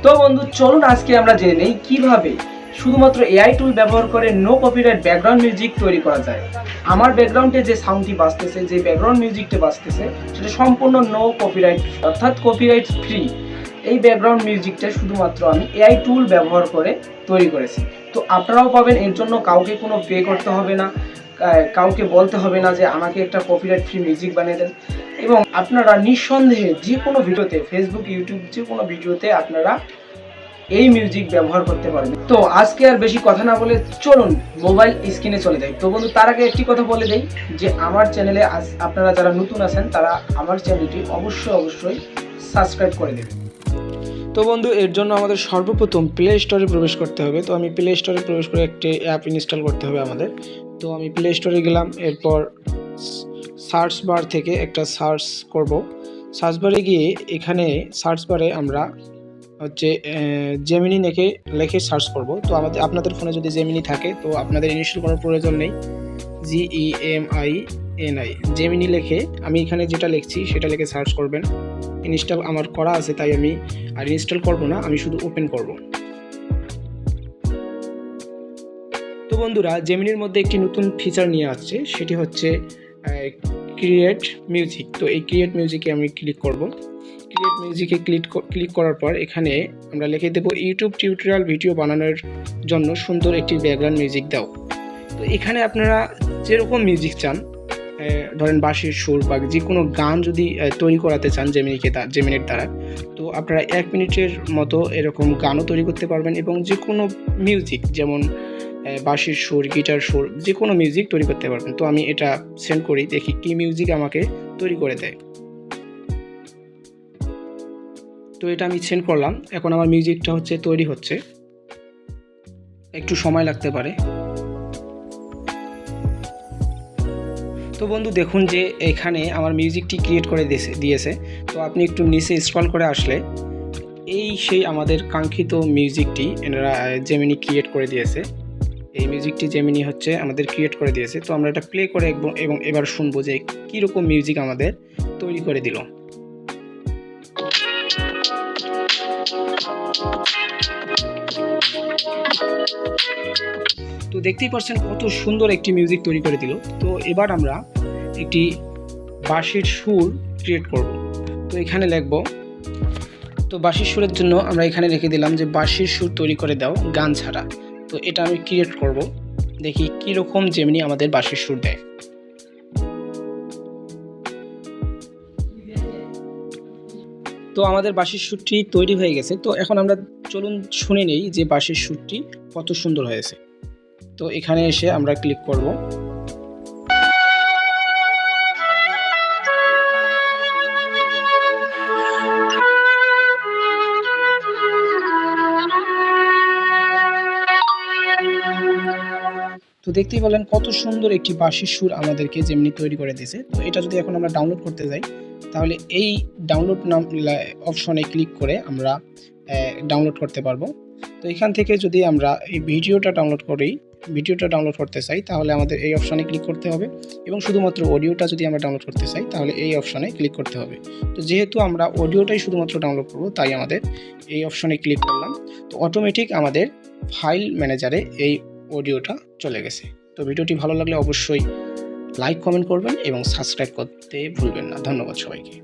তো বন্ধু চলুন আজকে আমরা জেনে নেই কিভাবে শুধুমাত্র এআই টুল ব্যবহার করে নো কপিরাইট ব্যাকগ্রাউন্ড মিউজিক তৈরি করা যায়। আমার ব্যাকগ্রাউন্ডে যে সাউন্ডটি বাজতেছে, যে ব্যাকগ্রাউন্ড মিউজিকটা বাজতেছে, সেটা সম্পূর্ণ নো কপিরাইট অর্থাৎ কপিরাইট ফ্রি। এই ব্যাকগ্রাউন্ড মিউজিকটা শুধুমাত্র আমি এআই টুল ব্যবহার করে তৈরি করেছি। তো আপনারাও পাবেন, এর জন্য কাউকে কোনো পে করতে হবে না, কাউকে বলতে হবে না যে আমাকে একটা কপিরাইট ফ্রি মিউজিক বানিয়ে দেন। এবং আপনারা নিঃসন্দেহে যে কোনো ভিডিওতে, ফেসবুক, ইউটিউব, যে কোনো ভিডিওতে আপনারা এই মিউজিক ব্যবহার করতে পারবেন। তো আজকে আর বেশি কথা না বলে চলুন মোবাইল স্ক্রিনে চলে যাই। তো বন্ধু তার আগে একটি কথা বলে দেই যে আমার চ্যানেলে আপনারা যারা নতুন আছেন তারা আমার চ্যানেলটি অবশ্যই সাবস্ক্রাইব করে দেবেন। তো বন্ধু এর জন্য আমাদের সর্বপ্রথম প্লে স্টোরে প্রবেশ করতে হবে। তো আমি প্লে স্টোরে প্রবেশ করে একটি অ্যাপ ইনস্টল করতে হবে আমাদের। তো আমি প্লে স্টোরে গেলাম, এরপর সার্চ বার থেকে একটা সার্চ করব। সার্চ বারে গিয়ে এখানে সার্চ বারে আমরা হচ্ছে জেমিনি লেখে সার্চ করব। তো আপনাদের ফোনে যদি জেমিনি থাকে তো আপনাদের ইনস্টল করার প্রয়োজন নেই। GEMINI জেমিনি লেখে আমি এখানে যেটা লিখছি সেটা লিখে সার্চ করবেন। ইনস্টল আমার করা আছে তাই আমি আর ইনস্টল করব না, আমি শুধু ওপেন করব। তো বন্ধুরা জেমিনির মধ্যে একটি নতুন ফিচার নিয়ে আসছে, সেটি হচ্ছে ক্রিয়েট মিউজিক। তো এই ক্রিয়েট মিউজিকে আমি ক্লিক করব। ক্রিয়েট মিউজিকে ক্লিক করার পর এখানে আমরা লিখে দেব ইউটিউব টিউটোরিয়াল ভিডিও বানানোর জন্য সুন্দর একটি ব্যাকগ্রাউন্ড মিউজিক দাও। তো এখানে আপনারা যেরকম মিউজিক চান, ধরেন বাঁশির সুর বা যে কোনো গান যদি তৈরি করাতে চান জেমিনির দ্বারা, তো আপনারা 1 মিনিটের মতো এরকম গানও তৈরি করতে পারবেন এবং যে কোনো মিউজিক যেমন বাঁশির সুর, গিটার সুর, যে কোনো মিউজিক তৈরি করতে পারবেন। তো আমি এটা সেন্ড করি, দেখি কি মিউজিক আমাকে তৈরি করে দেয়। তো এটা আমি সেন্ড করলাম, এখন আমার মিউজিকটা তৈরি হচ্ছে, একটু সময় লাগতে পারে। তো বন্ধু দেখুন যে এখানে আমার মিউজিকটি ক্রিয়েট করে দিয়েছে। তো আপনি একটু নিচে স্ক্রল করে আসলে সেই আমাদের কাঙ্ক্ষিত মিউজিকটি এনারা জেমিনি ক্রিয়েট করে দিয়েছে। এই মিউজিকটি জেমিনি আমাদের ক্রিয়েট করে দিয়েছে। তো আমরা এটা প্লে করে এবং এবার শুনবো যে কীরকম মিউজিক আমাদের তৈরি করে দিল। তো দেখতেই পাচ্ছেন কত সুন্দর একটি মিউজিক তৈরি করে দিল। তো এবার আমরা একটি বাঁশির সুর ক্রিয়েট করব। তো এখানে লিখব, তো বাঁশির সুরের জন্য আমরা এখানে রেখে দিলাম যে বাঁশির সুর তৈরি করে দাও গান ছাড়া। তো এটা আমি ক্রিয়েট করব, দেখি কীরকম জেমিনি আমাদের বাঁশির সুর দেয়। তো আমাদের বাঁশির সুরটি তৈরি হয়ে গেছে। তো এখন আমরা চলুন শুনে নেই যে বাঁশির সুরটি কত সুন্দর হয়েছে। তো এখানে এসে আমরা ক্লিক করব। তো দেখতেই পেলেন কত সুন্দর একটি বাঁশির সুর আমাদেরকে যেমনি তৈরি করে দিয়েছে। তো এটা যদি এখন আমরা ডাউনলোড করতে যাই তাহলে এই ডাউনলোড অপশনে ক্লিক করে আমরা ডাউনলোড করতে পারবো। তো এখান থেকে যদি আমরা এই ভিডিওটা ডাউনলোড করতে চাই তাহলে আমাদের এই অপশনে ক্লিক করতে হবে, এবং শুধুমাত্র অডিওটা যদি আমরা ডাউনলোড করতে চাই তাহলে এই অপশনে ক্লিক করতে হবে। তো যেহেতু আমরা অডিওটাই শুধুমাত্র ডাউনলোড করব তাই আমাদের এই অপশনে ক্লিক করলাম। তো অটোমেটিক আমাদের ফাইল ম্যানেজারে এই অডিওটা চলে গেছে। তো ভিডিওটি ভালো লাগলে অবশ্যই লাইক, কমেন্ট করবেন এবং সাবস্ক্রাইব করতে ভুলবেন না। ধন্যবাদ সবাইকে।